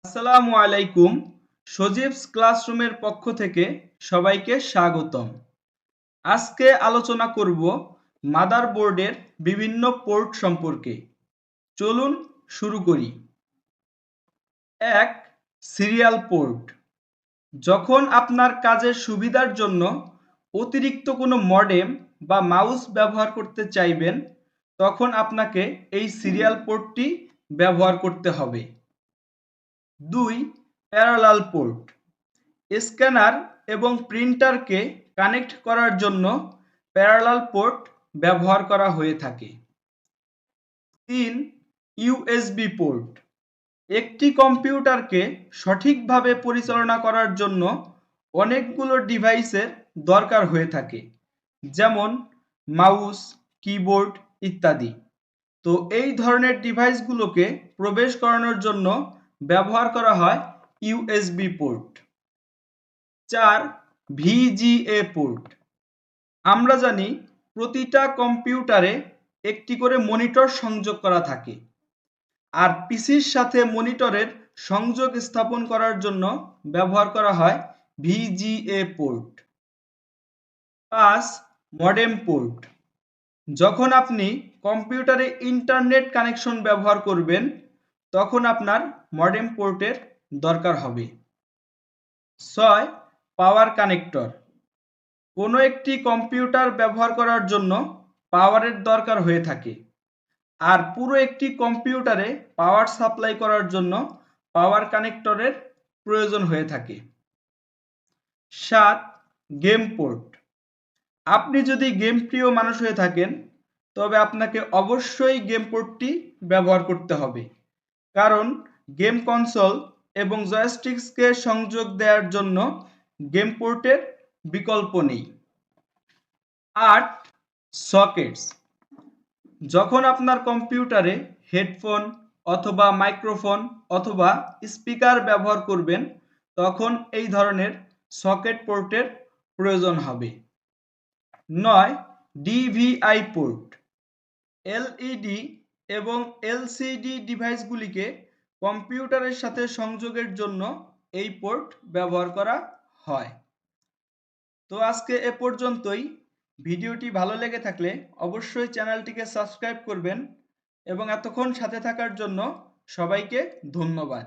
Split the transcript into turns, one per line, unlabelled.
আসসালামু আলাইকুম। সজীবস ক্লাসরুমের পক্ষ থেকে সবাইকে স্বাগতম। আজকে আলোচনা করব মাদারবোর্ডের বিভিন্ন পোর্ট সম্পর্কে। চলুন শুরু করি। ১. Serial port. যখন আপনার কাজের সুবিধার জন্য অতিরিক্ত কোনো মডেম বা মাউস ব্যবহার করতে চাইবেন, তখন আপনাকে এই সিরিয়াল পোর্টটি ব্যবহার করতে হবে। ২. Parallel port. স্ক্যানার এবং প্রিন্টারকে কানেক্ট করার জন্য প্যারালাল পোর্ট ব্যবহার করা হয়ে থাকে। ৩. USB port. একটি কম্পিউটারকে সঠিকভাবে পরিচালনা করার জন্য অনেকগুলো ডিভাইসের দরকার হয়ে থাকে, যেমন মাউস, কিবোর্ড ইত্যাদি। তো এই ধরনের ডিভাইসগুলোকে প্রবেশ করানোর জন্য ব্যবহার করা হয় ইউএসবি পোর্ট। ৪. VGA port. আমরা জানি প্রতিটা কম্পিউটারে একটি করে মনিটর সংযোগ করা থাকে, আর পিসির সাথে মনিটরের সংযোগ স্থাপন করার জন্য ব্যবহার করা হয় ভিজিএ পোর্ট। ৫. Modem port. যখন আপনি কম্পিউটারে ইন্টারনেট কানেকশন ব্যবহার করবেন, তখন আপনার মডেম পোর্টের দরকার হবে। ৬. পাওয়ার কানেক্টর। কোনো একটি কম্পিউটার ব্যবহার করার জন্য পাওয়ারের দরকার হয়ে থাকে, আর পুরো একটি কম্পিউটারে পাওয়ার সাপ্লাই করার জন্য পাওয়ার কানেক্টরের প্রয়োজন হয়ে থাকে। ৭. Game port. আপনি যদি গেম প্রিয় মানুষ হয়ে থাকেন, তবে আপনাকে অবশ্যই গেম পোর্টটি ব্যবহার করতে হবে, কারণ গেম কনসোল এবং জয়স্টিকসকে সংযোগ দেওয়ার জন্য গেম পোর্টের বিকল্প নেই। ৮. সকেটস। যখন আপনার কম্পিউটারে হেডফোন অথবা মাইক্রোফোন অথবা স্পিকার ব্যবহার করবেন, তখন এই ধরনের সকেট পোর্টের প্রয়োজন হবে। ৯. DVI port. এলইডি এবং এলসিডি ডিভাইসগুলিকে কম্পিউটারের সাথে সংযোগের জন্য এই পোর্ট ব্যবহার করা হয়। তো আজকে এ পর্যন্তই। ভিডিওটি ভালো লেগে থাকলে অবশ্যই চ্যানেলটিকে সাবস্ক্রাইব করবেন এবং এতক্ষণ সাথে থাকার জন্য সবাইকে ধন্যবাদ।